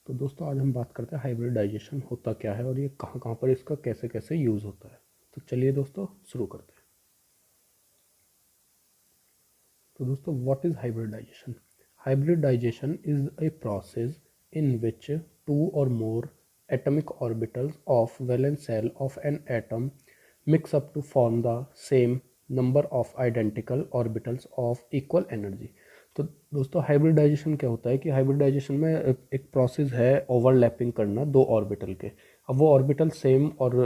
तो दोस्तों आज हम बात करते हैं हाइब्रिडाइजेशन होता क्या है और ये कहाँ कहाँ पर इसका कैसे कैसे यूज़ होता है। तो चलिए दोस्तों शुरू करते हैं। तो दोस्तों what is hybridization? Hybridization is a process in which two or more atomic orbitals of valence shell of an atom mix up to form the same number of identical orbitals of equal energy। तो दोस्तों hybridisation क्या होता है कि hybridisation में एक process है overlapping करना दो ऑर्बिटल के। अब वो ऑर्बिटल सेम और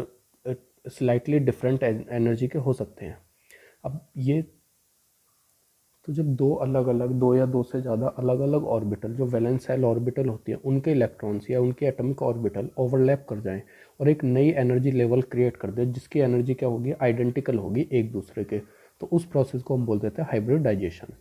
स्लाइटली डिफरेंट एनर्जी के हो सकते हैं। अब ये तो जब दो अलग अलग दो या दो से ज़्यादा अलग अलग ऑर्बिटल जो वैलेंस शेल ऑर्बिटल होती है उनके इलेक्ट्रॉन्स या उनके एटॉमिक ऑर्बिटल ओवरलैप कर जाएं और एक नई एनर्जी लेवल क्रिएट कर दे जिसकी एनर्जी क्या होगी, आइडेंटिकल होगी एक दूसरे के, तो उस प्रोसेस को हम बोल देते हैं हाइब्रिडाइजेशन।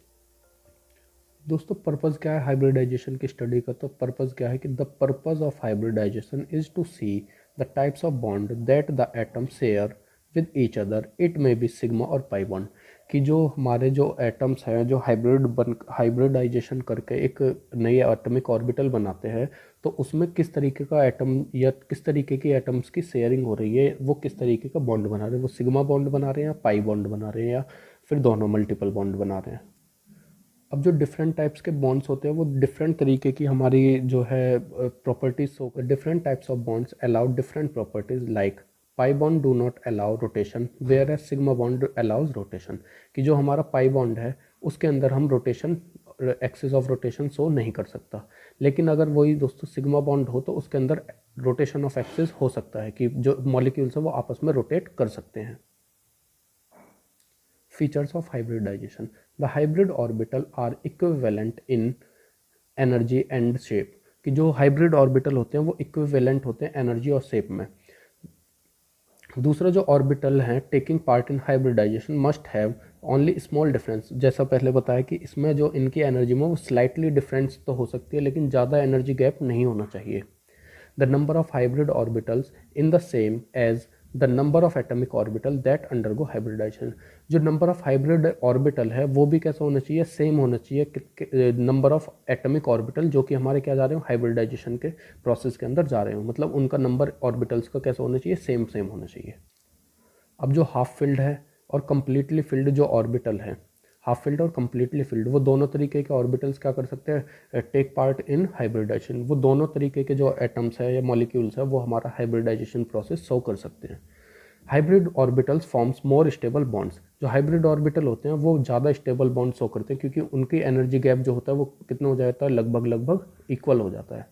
दोस्तों पर्पज़ क्या है हाइब्रिडाइजेशन की स्टडी का? तो पर्पज़ क्या है कि the purpose of hybridization is to see the types of bond that the atom share with each other, it may be sigma or pi bond. कि जो हमारे जो एटम्स हैं जो हाइब्रिडाइजेशन करके एक नई एटॉमिक ऑर्बिटल बनाते हैं, तो उसमें किस तरीके का एटम या किस तरीके की एटम्स की शेयरिंग हो रही है, वो किस तरीके का बॉन्ड बना रहे हैं, वो सिग्मा बॉन्ड बना रहे हैं या पाई बॉन्ड बना रहे हैं या फिर दोनों मल्टीपल बॉन्ड बना रहे हैं। अब जो डिफरेंट टाइप्स के बॉन्ड्स होते हैं वो डिफरेंट तरीके की हमारी जो है प्रॉपर्टीज होकर different types of bonds allow different properties like pi bond do not allow rotation whereas sigma bond allows rotation. कि जो हमारा पाई बॉन्ड है उसके अंदर हम rotation axis of rotation show नहीं कर सकता, लेकिन अगर वही दोस्तों सिग्मा बॉन्ड हो तो उसके अंदर रोटेशन ऑफ एक्सिस हो सकता है कि जो मॉलिक्यूल्स है वो आपस में रोटेट कर सकते हैं। Features of hybridization: the hybrid orbital are equivalent in energy and shape। कि जो हाइब्रिड ऑर्बिटल होते हैं वो इक्विवेलेंट होते हैं एनर्जी और शेप में। दूसरा जो ऑर्बिटल हैं taking part in hybridization must have only small difference. जैसा पहले बताया कि इसमें जो इनकी एनर्जी में वो स्लाइटली डिफरेंस तो हो सकती है लेकिन ज़्यादा एनर्जी गैप नहीं होना चाहिए। The number of hybrid orbitals in the same as the number of atomic orbital that undergo hybridization। जो नंबर ऑफ हाइब्रिड ऑर्बिटल है वो भी कैसा होना चाहिए, सेम होना चाहिए नंबर ऑफ एटॉमिक ऑर्बिटल जो कि हमारे क्या जा रहे हो हाइब्रिडाइजेशन के प्रोसेस के अंदर जा रहे हो, मतलब उनका नंबर ऑर्बिटल्स का कैसा होना चाहिए, सेम सेम होना चाहिए। अब जो हाफ फिल्ड है और कंप्लीटली फिल्ड जो ऑर्बिटल है, हाफ फिल्ड और कंप्लीटली फिल्ड, वो दोनों तरीके के ऑर्बिटल्स क्या कर सकते हैं, टेक पार्ट इन हाइब्रिडाइजेशन। वो दोनों तरीके के जो एटम्स है या मॉलिक्यूल्स है वो हमारा हाइब्रिडाइजेशन प्रोसेस शो कर सकते हैं। Hybrid orbitals forms more stable bonds. जो हाइब्रिड ऑर्बिटल होते हैं वो ज़्यादा स्टेबल बॉन्ड शो करते हैं क्योंकि उनकी एनर्जी गैप जो होता है वो कितना हो जाता है, लगभग लगभग इक्वल हो जाता है।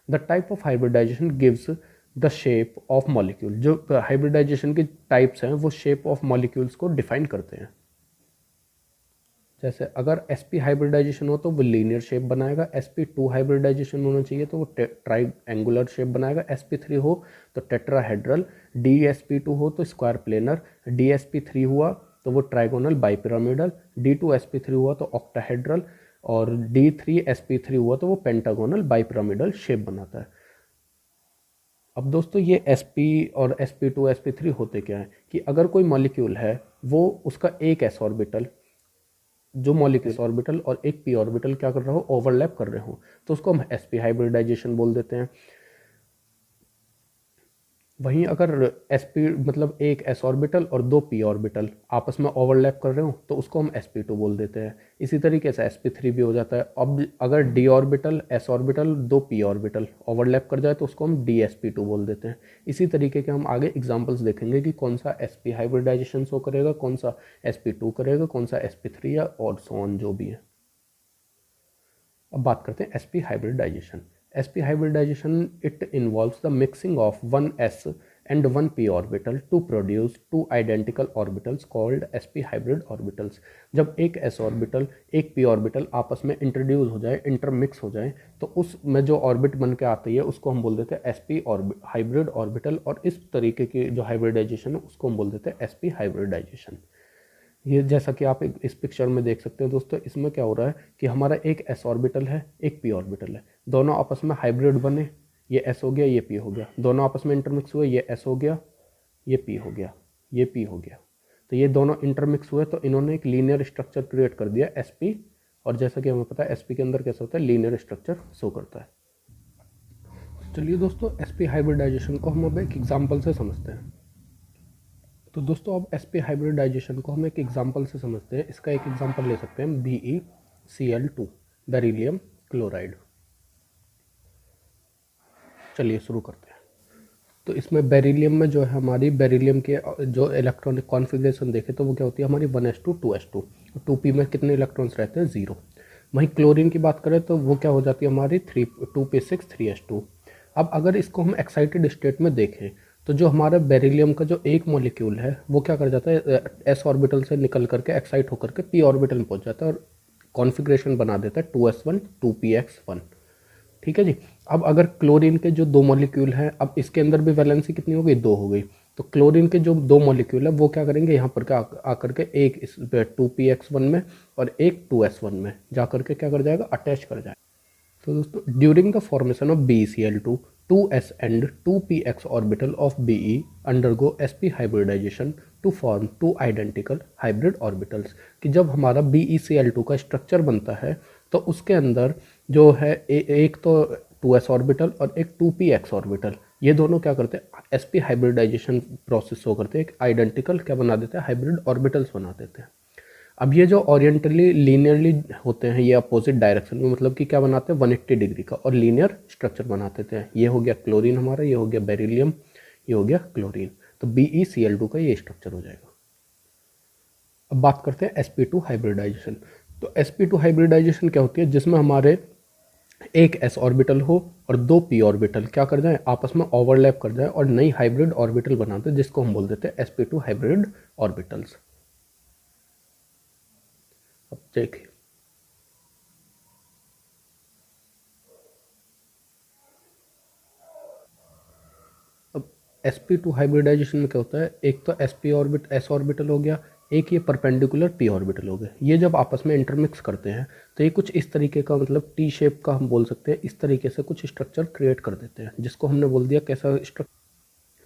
The type of hybridization gives the shape of molecule. जो हाइब्रिडाइजेशन की टाइप्स हैं वो शेप ऑफ मॉलिक्यूल्स को डिफाइन करते हैं। जैसे अगर sp हाइब्रिडाइजेशन हो तो वो लीनियर शेप बनाएगा, sp2 हाइब्रिडाइजेशन होना चाहिए तो वो ट्राइंगुलर शेप बनाएगा, sp3 हो तो टेट्राहेड्रल, dsp2 हो तो स्क्वायर प्लेनर, dsp3 हुआ तो वो ट्राइगोनल बाइपिरामिडल, d2sp3 हुआ तो ऑक्टाहेड्रल और d3sp3 हुआ तो वो पेंटागोनल बाइपिरामिडल शेप बनाता है। अब दोस्तों ये sp और sp2 sp3 होते क्या है कि अगर कोई मॉलिक्यूल है वो उसका एक s ऑर्बिटल, जो मॉलिक्यूल ऑर्बिटल और एक p ऑर्बिटल क्या कर रहा हो, ओवरलैप कर रहे हो, तो उसको हम sp हाइब्रिडाइजेशन बोल देते हैं। वहीं अगर sp मतलब एक s ऑर्बिटल और दो p ऑर्बिटल आपस में ओवरलैप कर रहे हो तो उसको हम sp2 बोल देते हैं। इसी तरीके से sp3 भी हो जाता है। अब अगर d ऑर्बिटल s ऑर्बिटल दो p ऑर्बिटल ओवरलैप कर जाए तो उसको हम dsp2 बोल देते हैं। इसी तरीके के हम आगे एग्जांपल्स देखेंगे कि कौन सा sp हाइब्रिडाइजेशन शो करेगा, कौन सा sp2 करेगा, कौन सा sp3 या और सो ऑन जो भी है। अब बात करते हैं sp hybridization. sp hybridization it involves the mixing of one s and one p orbital to produce two identical orbitals called sp hybrid orbitals। जब एक s ऑर्बिटल एक p ऑर्बिटल आपस में इंट्रोड्यूस हो जाए, इंटरमिक्स हो जाए, तो उसमें जो ऑर्बिट बन के आती है उसको हम बोल देते हैं sp हाइब्रिड ऑर्बिटल, और इस तरीके की जो हाइब्रिडाइजेशन है उसको हम बोल देते हैं sp हाइब्रिडाइजेशन। ये जैसा कि आप इस पिक्चर में देख सकते हो दोस्तों, इसमें क्या हो रहा है कि हमारा एक s ऑर्बिटल है एक p ऑर्बिटल है, दोनों आपस में हाइब्रिड बने, ये s हो गया ये p हो गया, दोनों आपस में इंटरमिक्स हुए, ये s हो गया ये p हो गया ये p हो गया, तो ये दोनों इंटरमिक्स हुए तो इन्होंने एक लीनियर स्ट्रक्चर क्रिएट कर दिया sp। और जैसा कि हमें पता है sp के अंदर कैसा होता है, लीनियर स्ट्रक्चर शो करता है। चलिए दोस्तों, sp हाइब्रिडाइजेशन को हम अब एक एग्जांपल से समझते हैं। तो दोस्तों अब sp हाइब्रिडाइजेशन को हम एक एग्जांपल से समझते हैं। इसका एक एग्जांपल ले सकते हैं BeCl2 बेरिलियम क्लोराइड। चलिए शुरू करते हैं। तो इसमें बेरिलियम में जो है हमारी बेरिलियम के जो इलेक्ट्रॉनिक कॉन्फ़िगरेशन देखे तो वो क्या होती है हमारी 1s2 2s2। 2p में कितने इलेक्ट्रॉन्स रहते हैं? 0। वहीं क्लोरीन की बात करें तो वो क्या हो जाती है हमारी 2p6 3s2। अब अगर इसको हम एक्साइटेड स्टेट में देखें तो जो हमारा बेरिलियम का जो एक मॉलिक्यूल है वो क्या कर जाता है, s ऑर्बिटल से निकल करके एक्साइट होकर के p ऑर्बिटल में पहुंच जाता है और कॉन्फ़िगरेशन बना देता है 2s1 2px1। ठीक है जी। अब अगर क्लोरीन के जो दो मॉलिक्यूल हैं, अब इसके अंदर भी वैलेंसी कितनी हो गई? 2 हो गई। तो क्लोरीन के जो दो मॉलिक्यूल है वो क्या करेंगे यहाँ पर आकर के एक इस 2px1 में और एक 2s1 में जा करके क्या कर जाएगा? अटैच कर जाएगा। तो दोस्तों during the formation of BeCl2 2s and 2px orbital of Be undergo sp hybridization to form two identical hybrid orbitals। कि जब हमारा BeCl2 का स्ट्रक्चर बनता है तो उसके अंदर जो है एक तो 2s ऑर्बिटल और एक 2px ऑर्बिटल, ये दोनों क्या करते हैं? sp हाइब्रिडाइजेशन प्रोसेस हो करते हैं, एक आइडेंटिकल क्या बना देते हैं? हाइब्रिड ऑर्बिटल्स बना देते हैं। अब ये जो ओरिएंटली लीनियरली होते हैं ये अपोजिट डायरेक्शन में, मतलब कि क्या बनाते हैं? 180 डिग्री का और लीनियर स्ट्रक्चर बनाते थे। ये हो गया क्लोरीन हमारा, ये हो गया बेरिलियम, ये हो गया क्लोरीन। तो BeCl2 का ये स्ट्रक्चर हो जाएगा। अब बात करते हैं sp2 हाइब्रिडाइजेशन। तो sp2 हाइब्रिडाइजेशन क्या होती है? जिसमें हमारे एक s ऑर्बिटल हो और दो p ऑर्बिटल क्या कर जाए? आपस में ओवरलैप कर जाए और नई हाइब्रिड ऑर्बिटल बनाते हैं, जिसको हम बोल देते हैं sp2 हाइब्रिड ऑर्बिटल्स। अब देखिए, अब sp2 हाइब्रिडाइजेशन में क्या होता है? एक तो s ऑर्बिटल हो गया, एक ये परपेंडिकुलर p ऑर्बिटल हो गया। ये जब आपस में इंटरमिक्स करते हैं तो ये कुछ इस तरीके का, मतलब टी शेप का हम बोल सकते हैं, इस तरीके से कुछ स्ट्रक्चर क्रिएट कर देते हैं, जिसको हमने बोल दिया कैसा स्ट्रक्चर?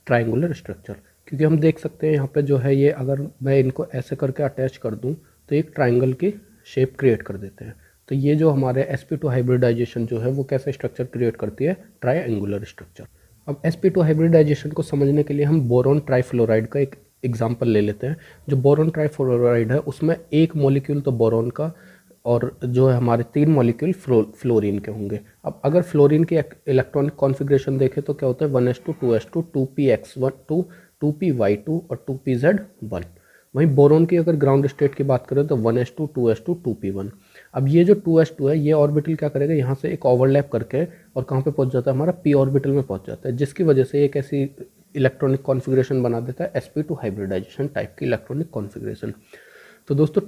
Triangular structure. क्योंकि हम देख सकते हैं यहाँ पे जो है ये, अगर मैं इनको ऐसे करके अटैच कर दूँ तो एक ट्राइंगल की शेप क्रिएट कर देते हैं। तो ये जो हमारे sp2 हाइब्रिडाइजेशन जो है वो कैसा स्ट्रक्चर क्रिएट करती है? Triangular structure. अब sp2 हाइब्रिडाइजेशन को समझने के लिए हम बोरॉन ट्राइफ्लोराइड का एक एग्जाम्पल ले लेते हैं। जो बोरॉन ट्राइफ्लोराइड है उसमें एक मॉलिक्यूल तो बोरॉन का और जो है हमारे 3 मॉलिक्यूल फ्लोरीन के होंगे। अब अगर फ्लोरीन की इलेक्ट्रॉनिक कॉन्फ़िगरेशन देखें तो क्या होता है? 1s2 2s2 2px1 2py2 और 2pz1। वहीं बोरोन की अगर ग्राउंड स्टेट की बात करें तो 1s2 2s2 2p1। अब ये जो 2s2 है ये ऑर्बिटल क्या करेगा? यहाँ से एक ओवरलैप करके और कहाँ पे पहुँच जाता है? हमारा p ऑर्बिटल में पहुँच जाता है, जिसकी वजह से एक ऐसी इलेक्ट्रॉनिक कॉन्फ़िगरेशन बना देता है sp2 हाइब्रिडाइजेशन टाइप की इलेक्ट्रॉनिक कॉन्फ़िगरेशन। तो दोस्तों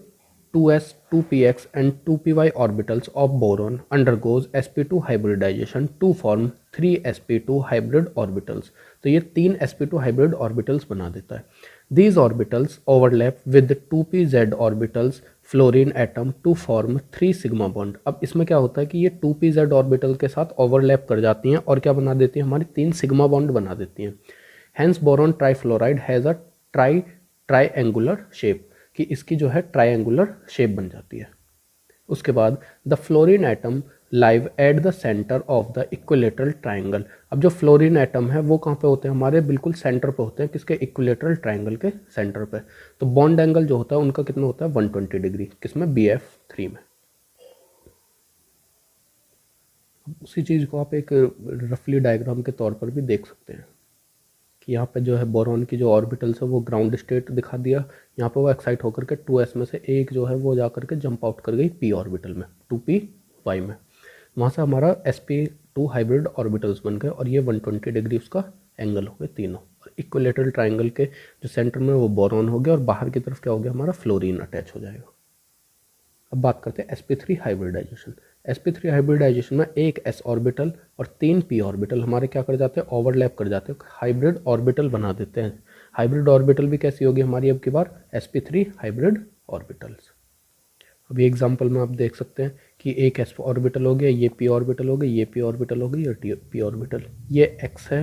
2s 2px and 2py orbitals of boron undergoes sp2 hybridization to form 3 sp2 hybrid orbitals। तो ये 3 sp2 hybrid orbitals बना देता है। These orbitals overlap with the 2pz orbitals fluorine atom to form 3 sigma bond. अब इसमें क्या होता है कि ये 2pz ऑर्बिटल के साथ ओवरलैप कर जाती हैं और क्या बना देती हैं? हमारी 3 सिग्मा बॉन्ड बना देती हैं। Hence boron trifluoride has a triangular shape, कि इसकी जो है ट्राइएंगुलर शेप बन जाती है। उसके बाद the fluorine atom live at the centre of the equilateral triangle. अब जो फ्लोरीन एटम है वो कहाँ पे होते हैं? हमारे बिल्कुल सेंटर पे होते हैं। किसके? इक्विलेटरल ट्राइंगल के सेंटर पे। तो बॉन्ड एंगल जो होता है उनका कितना होता है? 120 डिग्री। किसमें? BF3 में। उसी चीज़ को आप एक रफली डायग्राम के तौर पर भी देख सकते हैं कि यहाँ पे जो है बोरॉन की जो ऑर्बिटल्स है वो ग्राउंड स्टेट दिखा दिया। यहाँ पे वो एक्साइट होकर के 2s में से एक जो है वो जा करके जंप आउट कर गई p ऑर्बिटल में, 2py में। वहाँ से हमारा sp2 हाइब्रिड ऑर्बिटल्स बन गए और ये 120 डिग्री उसका एंगल हो गए तीनों। और इक्विलेटरल ट्राइंगल के जो सेंटर में वो बोरॉन हो गया और बाहर की तरफ क्या हो गया? हमारा फ्लोरीन अटैच हो जाएगा। अब बात करते हैं sp3 हाइब्रिडाइजेशन। sp3 हाइब्रिडाइजेशन में एक s ऑर्बिटल और 3 p ऑर्बिटल हमारे क्या कर जाते हैं? ओवरलैप कर जाते हैं, हाइब्रिड ऑर्बिटल बना देते हैं। हाइब्रिड ऑर्बिटल भी कैसी होगी हमारी अब की बार? sp3 hybrid orbitals. अब ये एग्जांपल में आप देख सकते हैं कि एक s ऑर्बिटल हो गया, ये p ऑर्बिटल हो गई, ये p ऑर्बिटल हो गई और p ऑर्बिटल, ये x है,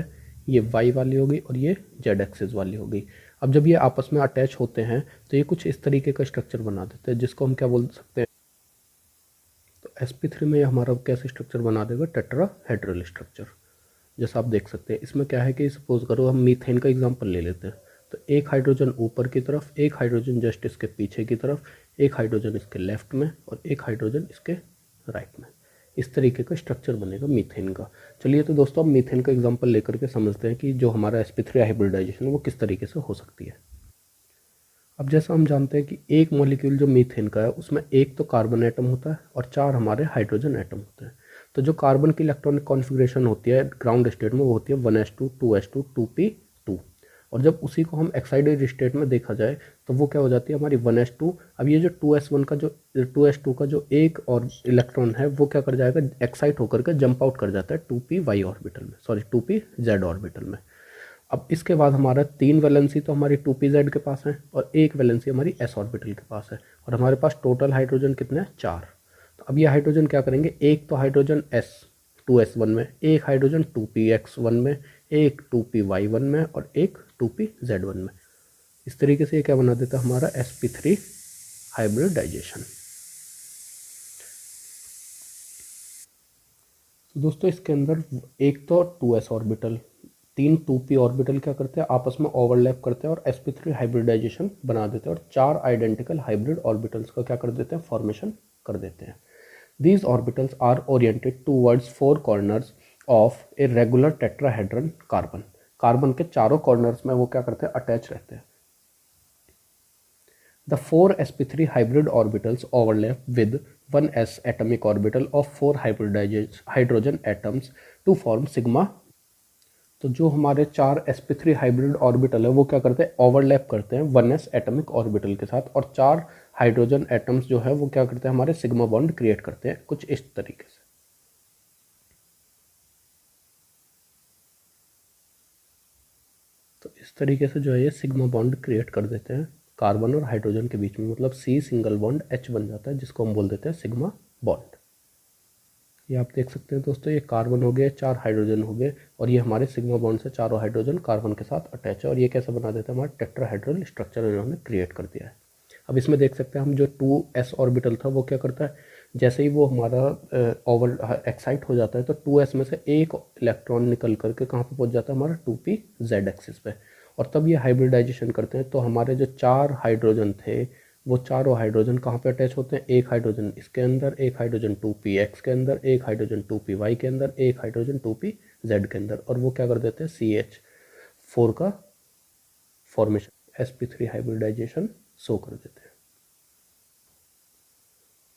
ये y वाली हो गई और ये z एक्सिस वाली हो गई। अब जब ये आपस में अटैच होते हैं तो ये कुछ इस तरीके का स्ट्रक्चर बना देते हैं, जिसको हम क्या बोल सकते हैं? तो sp3 में हमारा कैसे स्ट्रक्चर बना देगा? Tetrahedral structure. जैसा आप देख सकते हैं इसमें क्या है कि सपोज करो हम मीथेन का एग्जांपल ले लेते हैं, तो एक हाइड्रोजन ऊपर की तरफ, एक हाइड्रोजन जस्ट इसके पीछे की तरफ, एक हाइड्रोजन इसके लेफ्ट में और एक हाइड्रोजन इसके राइट में। इस तरीके का स्ट्रक्चर बनेगा मीथेन का। चलिए तो दोस्तों अब मीथेन का एग्जांपल लेकर के समझते हैं कि जो हमारा sp3 हाइब्रिडाइजेशन है वो किस तरीके से हो सकती है। अब जैसा हम जानते हैं कि एक मॉलिक्यूल जो मीथेन का है उसमें एक तो कार्बन एटम होता है और 4 हमारे हाइड्रोजन एटम होते हैं। तो जो कार्बन की इलेक्ट्रॉनिक कॉन्फ़िगरेशन होती है ग्राउंड स्टेट में वो होती है 1s2 2s2 2p2। और जब उसी को हम एक्साइटेड स्टेट में देखा जाए तो वो क्या हो जाती है हमारी 1s2। अब ये जो 2s1 का जो 2s2 का जो एक और इलेक्ट्रॉन है वो क्या कर जाएगा, एक्साइट होकर के जंप आउट कर जाता है 2p ऑर्बिटल में, सॉरी 2p ऑर्बिटल में। अब इसके बाद हमारा 3 वैलेंसी तो हमारी 2pz के पास है और एक वैलेंसी हमारी s ऑर्बिटल के पास है और हमारे पास टोटल हाइड्रोजन कितने हैं, 4। तो अब ये हाइड्रोजन क्या करेंगे, एक तो हाइड्रोजन s 2s1 में, एक हाइड्रोजन 2px1 में, एक 2py1 में और एक 2pz1 में। इस तरीके से ये क्या बना देता है हमारा sp3 हाइब्रिडाइजेशन। तो दोस्तों इसके अंदर एक तो 2s ऑर्बिटल, 3 2p ऑर्बिटल क्या करते हैं आपस में ओवरलैप करते हैं और sp3 हाइब्रिडाइजेशन बना देते हैं और 4 आइडेंटिकल हाइब्रिड ऑर्बिटल्स का क्या कर देते हैं, फॉर्मेशन कर देते हैं। These orbitals are oriented towards 4 corners of a regular tetrahedron carbon। Carbon के चारों कॉर्नर्स में वो क्या करते हैं, अटैच रहते हैं। The 4 sp3 hybrid orbitals overlap with 1s atomic orbital of 4 hydrogen atoms to form sigma। तो जो हमारे 4 sp3 हाइब्रिड ऑर्बिटल है वो क्या करते हैं, ओवरलैप करते हैं 1s एटॉमिक ऑर्बिटल के साथ और 4 हाइड्रोजन एटम्स जो है वो क्या करते हैं, हमारे सिग्मा बॉन्ड क्रिएट करते हैं कुछ इस तरीके से। तो इस तरीके से जो है ये सिग्मा बॉन्ड क्रिएट कर देते हैं कार्बन और हाइड्रोजन के बीच में, मतलब C सिंगल बॉन्ड H बन जाता है जिसको हम बोल देते हैं सिग्मा बॉन्ड। ये आप देख सकते हैं दोस्तों, ये कार्बन हो गए, 4 हाइड्रोजन हो गए और ये हमारे सिग्मा बॉन्ड से चारों हाइड्रोजन कार्बन के साथ अटैच है और ये कैसे बना देता है, हमारा टेट्राहेड्रल स्ट्रक्चर इन्होंने क्रिएट कर दिया है। अब इसमें देख सकते हैं हम जो 2s ऑर्बिटल था वो क्या करता है, जैसे ही वो हमारा ओवर एक्साइट हो जाता है तो 2s में से एक इलेक्ट्रॉन निकल करके कहाँ पे पहुँच जाता है, हमारा 2pz एक्सिस पे, और तब ये हाइब्रिडाइजेशन करते हैं। तो हमारे जो 4 हाइड्रोजन थे वो चारों हाइड्रोजन कहाँ पे अटैच होते हैं, एक हाइड्रोजन इसके अंदर, एक हाइड्रोजन 2px के अंदर, एक हाइड्रोजन 2py के अंदर, एक हाइड्रोजन 2pz के अंदर, और वो क्या कर देते हैं CH4 का फॉर्मेशन sp3 हाइब्रिडाइजेशन शो कर देते हैं।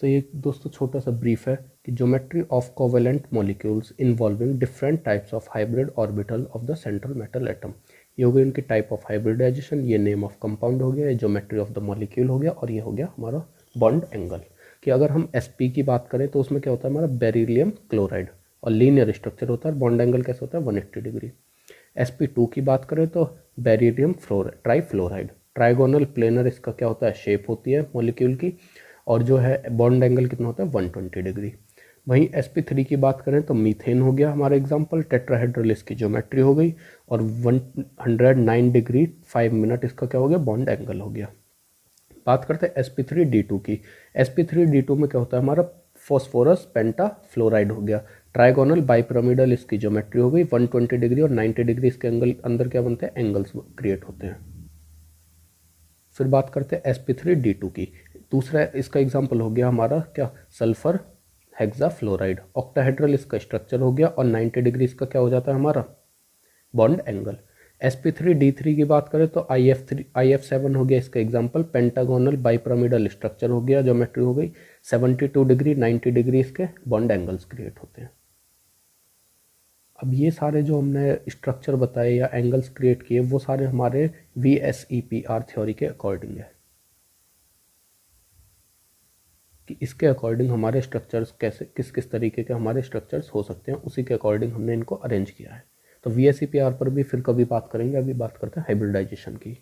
तो ये दोस्तों छोटा सा ब्रीफ है कि geometry of covalent molecules involving different types of hybrid orbital of the central metal atom. ये हो गई उनकी टाइप ऑफ हाइब्रिडाइजेशन, ये नेम ऑफ कंपाउंड हो गया, ये ज्योमेट्री ऑफ द मॉलिक्यूल हो गया और ये हो गया हमारा बॉन्ड एंगल। कि अगर हम sp की बात करें तो उसमें क्या होता है, हमारा बेरिलियम क्लोराइड और लीनियर स्ट्रक्चर होता है, बॉन्ड एंगल कैसे होता है 180 डिग्री। sp2 की बात करें तो बेरिलियम ट्राइफ्लोराइड, ट्राइगोनल प्लेनर इसका क्या होता है, शेप होती है मॉलिक्यूल की, और जो है बॉन्ड एंगल कितना होता है 120 डिग्री। वहीं sp3 की बात करें तो मीथेन हो गया हमारा एग्जांपल, टेट्राहेड्रल इसकी ज्योमेट्री हो गई और 109 डिग्री 5 मिनट इसका क्या हो गया, बॉन्ड एंगल हो गया। बात करते हैं sp3d2 की। sp3d2 में क्या होता है, हमारा फॉस्फोरस पेंटाफ्लोराइड हो गया, ट्राइगोनल बाइपिरामिडल इसकी ज्योमेट्री हो गई, 120 डिग्री और 90 डिग्री इसके एंगल अंदर क्या बनते हैं, एंगल्स क्रिएट होते हैं। फिर बात करते हैं sp3d2 की। दूसरा इसका एग्जांपल हो गया हमारा क्या, सल्फर हेक्साफ्लोराइड, ऑक्टाहेड्रल इसका स्ट्रक्चर हो गया और 90 डिग्री इसका क्या हो जाता है हमारा बॉन्ड एंगल। sp3d3 की बात करें तो IF7 हो गया इसका एग्जांपल, पेंटागोनल बाइपिरामिडल स्ट्रक्चर हो गया, ज्योमेट्री हो गई, 72 डिग्री 90 डिग्री इसके बॉन्ड एंगल्स क्रिएट होते हैं। अब ये सारे जो हमने स्ट्रक्चर बताए या एंगल्स क्रिएट किए वो सारे हमारे VSEPR थ्योरी के अकॉर्डिंग है, कि इसके अकॉर्डिंग हमारे स्ट्रक्चर्स कैसे किस किस तरीके के हमारे स्ट्रक्चर्स हो सकते हैं, उसी के अकॉर्डिंग हमने इनको अरेंज किया है। तो VSEPR पर भी फिर कभी बात करेंगे, अभी बात करते हैं हाइब्रिडाइजेशन की।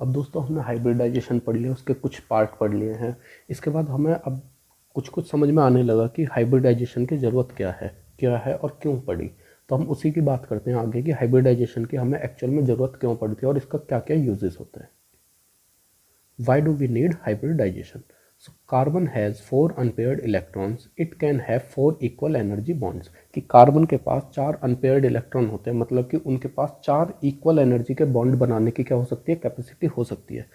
अब दोस्तों हमने हाइब्रिडाइजेशन पढ़ लिया, उसके कुछ पार्ट पढ़ लिए हैं, इसके बाद हमें अब कुछ समझ में आने लगा कि हाइब्रिडाइजेशन की ज़रूरत क्या है और क्यों पड़ी। तो हम उसी की बात करते हैं आगे कि हाइब्रिडाइजेशन की हमें एक्चुअल में ज़रूरत क्यों पड़ती है और इसका क्या क्या यूजेस होता है। Why do we need hybridization? So carbon has 4 unpaired electrons. It can have 4 equal energy bonds. कि कार्बन के पास 4 अनपेयर्ड इलेक्ट्रॉन होते हैं, मतलब कि उनके पास 4 इक्वल एनर्जी के बॉन्ड बनाने की क्या हो सकती है, कैपेसिटी हो सकती है.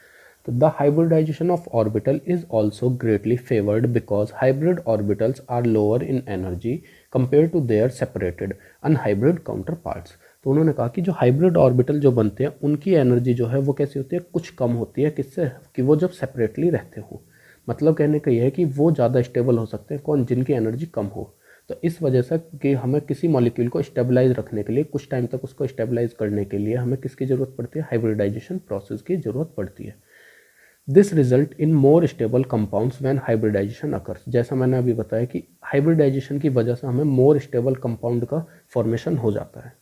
तो the hybridization of orbital is also greatly favoured because hybrid orbitals are lower in energy compare to their separated unhybrid counterparts. तो उन्होंने कहा कि जो हाइब्रिड ऑर्बिटल जो बनते हैं उनकी एनर्जी जो है वो कैसी होती है, कुछ कम होती है. किससे, कि वो जब सेपरेटली रहते हो. मतलब कहने का ये है कि वो ज़्यादा स्टेबल हो सकते हैं, कौन, जिनकी एनर्जी कम हो. तो इस वजह से कि हमें किसी मॉलिक्यूल को स्टेबलाइज रखने के लिए, कुछ टाइम तक उसको स्टेबलाइज करने के लिए हमें किसकी ज़रूरत पड़ती है, हाइब्रिडाइजेशन प्रोसेस की ज़रूरत पड़ती है. This result in more stable compounds when hybridization occurs. जैसा मैंने अभी बताया कि हाइब्रिडाइजेशन की वजह से हमें मोर स्टेबल कंपाउंड का फॉर्मेशन हो जाता है.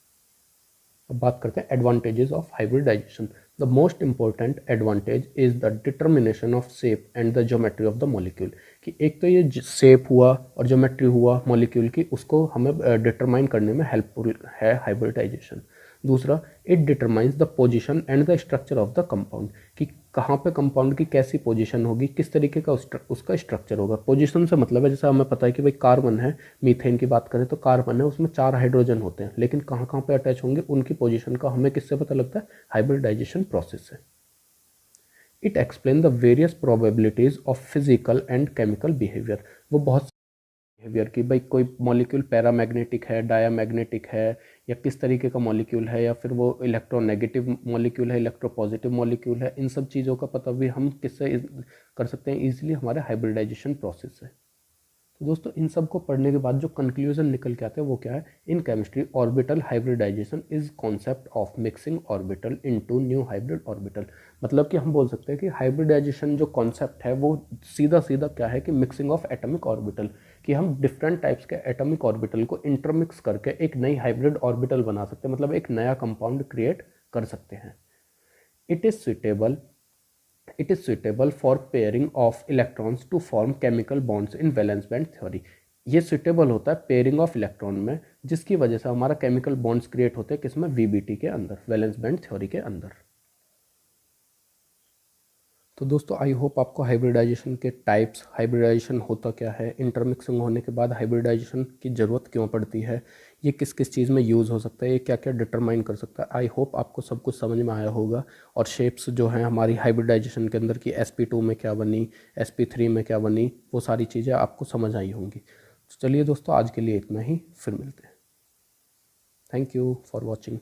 अब बात करते हैं advantages of hybridization. The most important advantage is the determination of shape and the geometry of the molecule. कि एक तो ये शेप हुआ और ज्योमेट्री हुआ मॉलिक्यूल की, उसको हमें डिटरमाइन करने में हेल्पफुल है हाइब्रिडाइजेशन. दूसरा, it determines the position and the structure of the compound. कि कहाँ पे कंपाउंड की कैसी पोजीशन होगी, किस तरीके का उसका स्ट्रक्चर होगा. पोजीशन से मतलब है, जैसे हमें पता है कि भाई कार्बन है, मीथेन की बात करें तो कार्बन है, उसमें 4 हाइड्रोजन होते हैं, लेकिन कहाँ कहाँ पे अटैच होंगे उनकी पोजीशन का हमें किससे पता लगता है, हाइब्रिडाइजेशन प्रोसेस से. It explain the various probabilities of physical and chemical behaviour. वो बहुत बिहेवियर की, भाई कोई मॉलिक्यूल पैरामैग्नेटिक है, डायामैग्नेटिक है, या किस तरीके का मॉलिक्यूल है, या फिर वो इलेक्ट्रोनेगेटिव मॉलिक्यूल है, इलेक्ट्रोपॉजिटिव मॉलिक्यूल है. इन सब चीज़ों का पता भी हम किससे कर सकते हैं, ईजिली हमारे हाइब्रिडाइजेशन प्रोसेस से. तो दोस्तों इन सब को पढ़ने के बाद जो कंक्लूजन निकल के आते हैं वो क्या है, in chemistry orbital hybridization is concept of mixing orbital into new hybrid orbital. मतलब कि हम बोल सकते हैं कि हाइब्रिडाइजेशन जो कॉन्सेप्ट है वो सीधा सीधा क्या है कि मिक्सिंग ऑफ एटॉमिक ऑर्बिटल. कि हम डिफरेंट टाइप्स के एटॉमिक ऑर्बिटल को इंटरमिक्स करके एक नई हाइब्रिड ऑर्बिटल बना सकते हैं, मतलब एक नया कंपाउंड क्रिएट कर सकते हैं. It is suitable It is suitable for pairing of electrons to form chemical bonds in valence band theory. ये suitable होता है पेयरिंग ऑफ इलेक्ट्रॉन में, जिसकी वजह से हमारा केमिकल बॉन्ड्स क्रिएट होते हैं किसमें, वीबीटी के अंदर, वैलेंस बैंड थ्योरी के अंदर. तो दोस्तों आई होप आपको हाइब्रिडाइजेशन के टाइप्स, हाइब्रिडाइजेशन होता क्या है, इंटरमिक्सिंग होने के बाद हाइब्रिडाइजेशन की ज़रूरत क्यों पड़ती है, ये किस किस चीज़ में यूज़ हो सकता है, ये क्या क्या डिटरमाइन कर सकता है. आई होप आपको सब कुछ समझ में आया होगा. और शेप्स जो हैं हमारी हाइब्रिडाइजेशन के अंदर की sp2 में क्या बनी, sp3 में क्या बनी, वो सारी चीज़ें आपको समझ आई होंगी. तो चलिए दोस्तों आज के लिए इतना ही, फिर मिलते हैं. Thank you for watching.